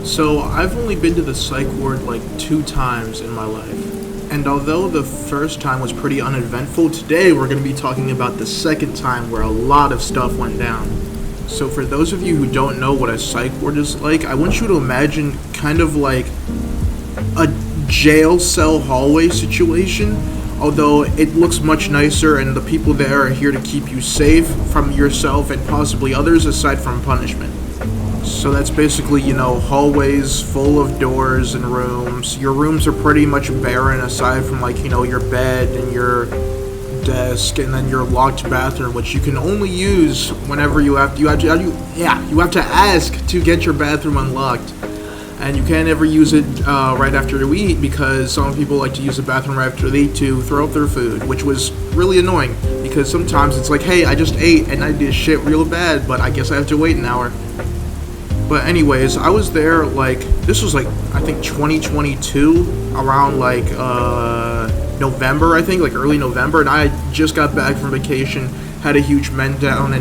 So, I've only been to the psych ward like 2 times in my life. And although the first time was pretty uneventful, today we're going to be talking about the second time where a lot of stuff went down. So, for those of you who don't know what a psych ward is like, I want you to imagine kind of like a jail cell hallway situation, although it looks much nicer and the people there are here to keep you safe from yourself and possibly others aside from punishment. So that's basically, hallways full of doors and rooms. Your rooms are pretty much barren aside from your bed and your desk and then your locked bathroom, which you can only use whenever you have to ask to get your bathroom unlocked. And you can't ever use it right after you eat because some people like to use the bathroom right after they eat to throw up their food, which was really annoying because sometimes it's like, hey, I just ate and I did shit real bad, but I guess I have to wait an hour. But anyways, I was there this was I think 2022, around November, I think, early November, and I just got back from vacation, had a huge meltdown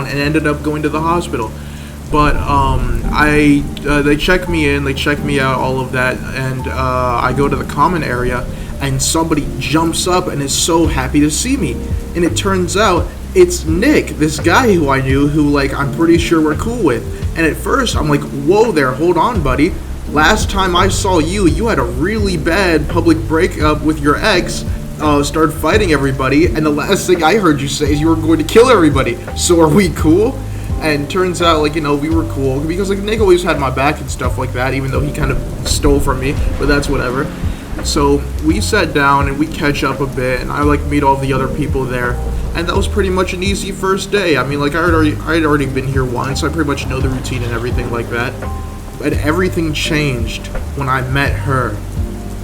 and ended up going to the hospital. But they check me in, they check me out, all of that, and I go to the common area, and somebody jumps up and is so happy to see me, and it turns out it's Nick, this guy who I knew, who I'm pretty sure we're cool with. And at first I'm like, whoa there, hold on buddy, last time I saw you had a really bad public breakup with your ex, started fighting everybody, and the last thing I heard you say is you were going to kill everybody, so are we cool? And turns out, we were cool, because, Nick always had my back and stuff like that, even though he kind of stole from me, but that's whatever. So, we sat down, and we catch up a bit, and I, meet all the other people there, and that was pretty much an easy first day. I mean, I had already been here once, so I pretty much know the routine and everything like that. But everything changed when I met her.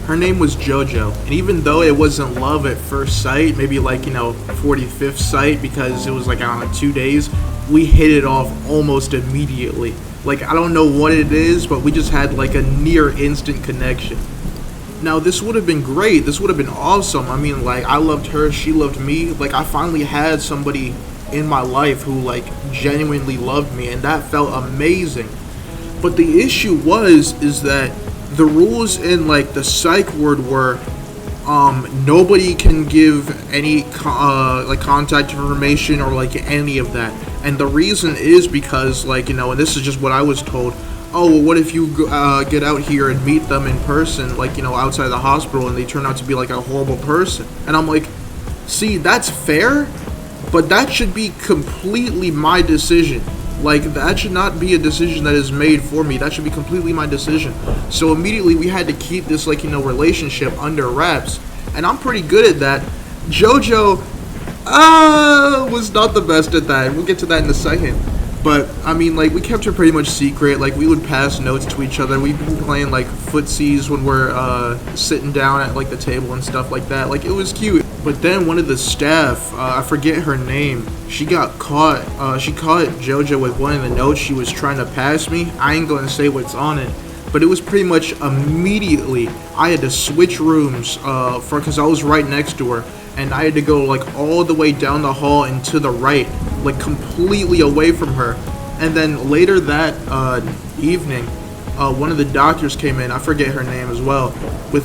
Her name was JoJo, and even though it wasn't love at first sight, maybe 45th sight, because it was I don't know, 2 days, we hit it off almost immediately. I don't know what it is, but we just had a near instant connection. Now this would have been great, this would have been awesome. I mean, I loved her, she loved me. I finally had somebody in my life who genuinely loved me, and that felt amazing. But the issue is that the rules in the psych ward were nobody can give any contact information or any of that. And the reason is because and this is just what I was told, oh well, what if you get out here and meet them in person outside the hospital and they turn out to be a horrible person. And I'm like, see, that's fair, but that should be completely my decision. That should not be a decision that is made for me. That should be completely my decision. So immediately we had to keep this relationship under wraps, and I'm pretty good at that. JoJo was not the best at that. We'll get to that in a second. But I mean, we kept her pretty much secret. We would pass notes to each other. We'd be playing footsies when we're sitting down at the table and stuff like that. It was cute. But then one of the staff, I forget her name, she got caught. She caught JoJo with one of the notes she was trying to pass me. I ain't gonna say what's on it, but it was pretty much immediately I had to switch rooms because I was right next to her, and I had to go all the way down the hall and to the right, completely away from her. And then later that evening, one of the doctors came in, I forget her name as well, with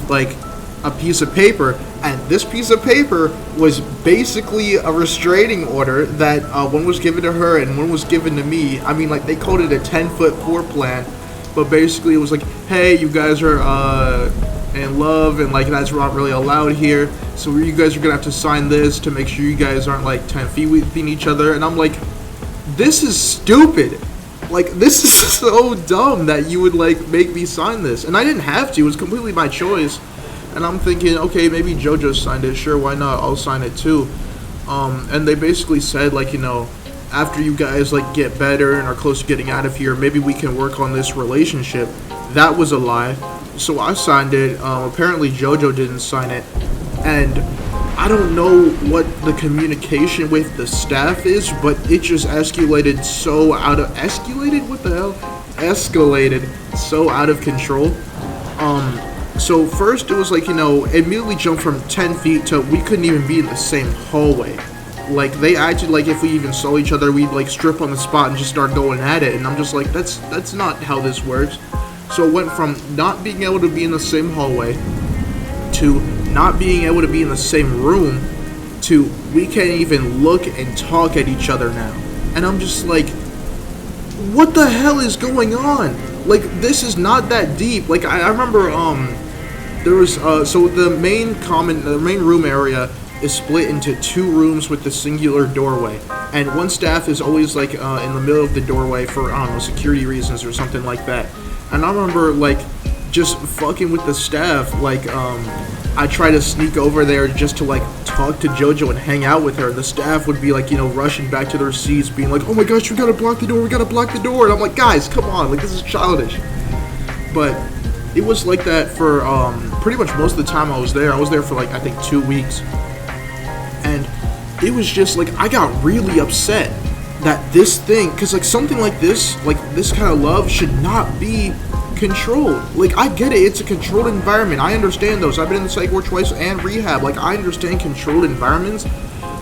a piece of paper, and this piece of paper was basically a restraining order that one was given to her and one was given to me. I mean, they called it a 10-foot floor plan, but basically it was hey, you guys are in love, and that's not really allowed here, so you guys are gonna have to sign this to make sure you guys aren't 10 feet within each other. And I'm like, this is stupid. This is so dumb that you would make me sign this. And I didn't have to, it was completely my choice. And I'm thinking, okay, maybe JoJo signed it, sure, why not, I'll sign it too. And they basically said after you guys get better and are close to getting out of here, maybe we can work on this relationship. That was a lie. So I signed it. Apparently JoJo didn't sign it, and I don't know what the communication with the staff is, but it just escalated so out of control. So first it was immediately jumped from 10 feet to we couldn't even be in the same hallway. Like, they acted like if we even saw each other, we'd like strip on the spot and just start going at it. And I'm just like, that's not how this works. So it went from not being able to be in the same hallway to not being able to be in the same room to we can't even look and talk at each other now. And I'm just like, what the hell is going on? Like, this is not that deep. Like, I remember there was so the main room area is split into 2 rooms with the singular doorway, and one staff is always like in the middle of the doorway for, I don't know, security reasons or something like that. And I remember like just fucking with the staff, like I try to sneak over there just to like talk to JoJo and hang out with her. The staff would be like, you know, rushing back to their seats being like, oh my gosh, we gotta block the door, and I'm like, guys, come on, like, this is childish. But it was like that for pretty much most of the time I was there for like, I think 2 weeks. And it was just like, I got really upset that this thing, because like something like this kind of love should not be controlled. Like, I get it, it's a controlled environment, I understand those, I've been in the psych ward twice and rehab, like, I understand controlled environments,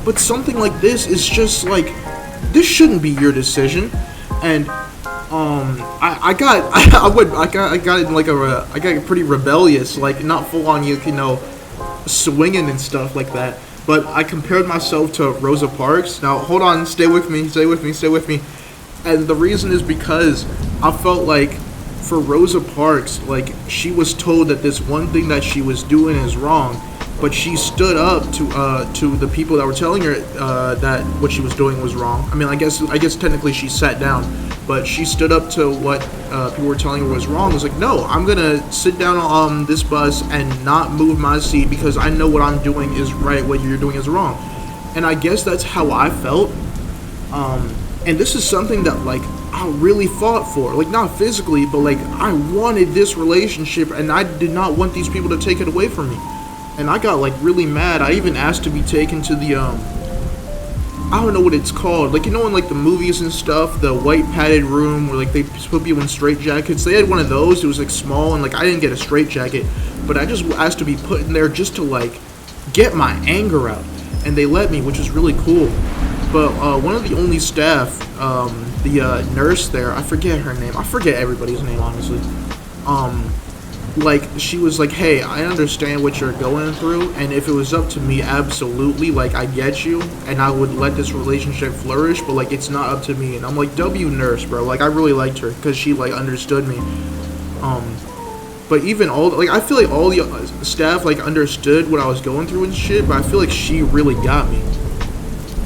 but something like this is just like, this shouldn't be your decision. And I got pretty rebellious, like, not full on, you know, swinging and stuff like that, but I compared myself to Rosa Parks. Now, hold on, stay with me. And the reason is because I felt like for Rosa Parks, like, she was told that this one thing that she was doing is wrong, but she stood up to the people that were telling her that what she was doing was wrong. I mean, I guess technically she sat down, but she stood up to what people were telling her was wrong. It was like, no, I'm gonna sit down on this bus and not move my seat because I know what I'm doing is right, what you're doing is wrong. And I guess that's how I felt. And this is something that, like, I really fought for, like, not physically, but like, I wanted this relationship and I did not want these people to take it away from me. And I got like really mad. I even asked to be taken to the I don't know what it's called, like, you know, in like the movies and stuff, the white padded room where like they put you in straitjackets. They had one of those. It was like small, and like I didn't get a straitjacket, but I just asked to be put in there just to like get my anger out, and they let me, which was really cool. But one of the only staff, the nurse there, I forget her name. I forget everybody's name, honestly. Like, she was like, hey, I understand what you're going through, and if it was up to me, absolutely, like, I get you, and I would let this relationship flourish, but, like, it's not up to me. And I'm like, W nurse, bro. Like, I really liked her, because she, like, understood me. But even all, like, I feel like all the staff, like, understood what I was going through and shit, but I feel like she really got me.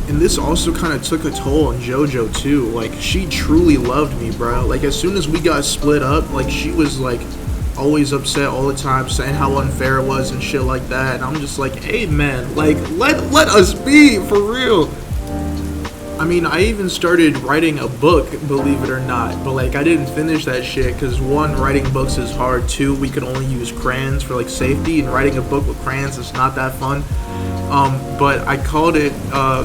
And this also kind of took a toll on JoJo, too. Like, she truly loved me, bro. Like, as soon as we got split up, like, she was, like, always upset all the time, saying how unfair it was and shit like that. And I'm just like, hey, man, like, let us be, for real. I mean, I even started writing a book, believe it or not, but like I didn't finish that shit because 1, writing books is hard, 2, we could only use crayons for like safety, and writing a book with crayons is not that fun. But I called it,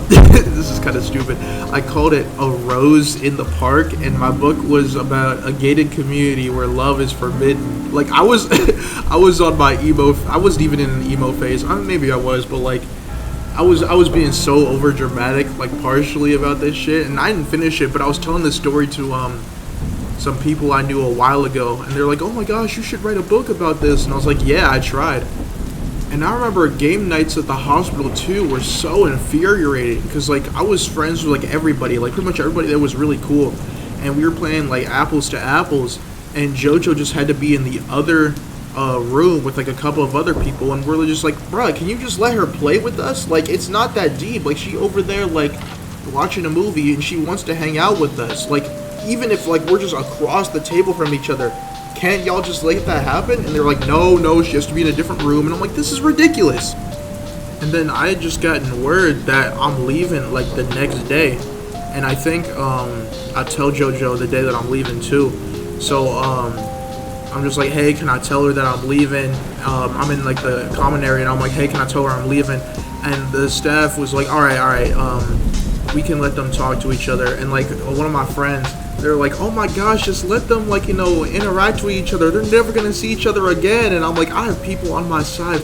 this is kind of stupid, I called it A Rose in the Park, and my book was about a gated community where love is forbidden. Like, I was I was on my emo, I wasn't even in an emo phase, maybe I was, but like, I was being so over dramatic, like, partially about this shit, and I didn't finish it, but I was telling this story to some people I knew a while ago, and they're like, oh my gosh, you should write a book about this. And I was like, yeah, I tried. And I remember game nights at the hospital too were so infuriating, because like I was friends with like everybody, like pretty much everybody there was really cool, and we were playing like apples to apples, and JoJo just had to be in the other room with like a couple of other people, and we're just like, bruh, can you just let her play with us? Like, it's not that deep. Like, she over there like watching a movie and she wants to hang out with us. Like, even if like we're just across the table from each other, can't y'all just let that happen? And they're like, no, she has to be in a different room. And I'm like, this is ridiculous. And then I had just gotten word that I'm leaving like the next day, and I think I tell JoJo the day that I'm leaving too. So I'm just like, hey, can I tell her that I'm leaving? I'm in like the common area, and I'm like, hey, can I tell her I'm leaving? And the staff was like, all right, we can let them talk to each other. And like one of my friends, they're like, oh my gosh, just let them like, you know, interact with each other. They're never gonna see each other again. And I'm like, I have people on my side.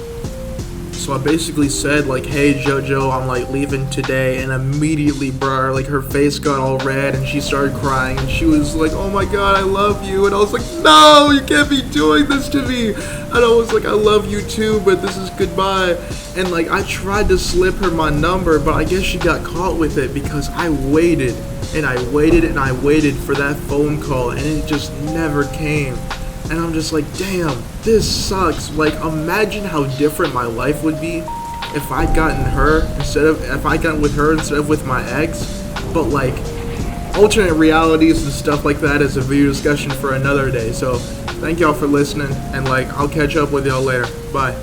So I basically said like, hey JoJo, I'm like leaving today, and immediately, bro, like her face got all red and she started crying and she was like, oh my god, I love you. And I was like, no, you can't be doing this to me. And I was like, I love you too, but this is goodbye. And like I tried to slip her my number, but I guess she got caught with it because I waited and I waited and I waited for that phone call and it just never came. And I'm just like, damn, this sucks. Like, imagine how different my life would be if I'd gotten with her instead of with my ex. But like, alternate realities and stuff like that is a video discussion for another day. So thank y'all for listening, and like, I'll catch up with y'all later. Bye.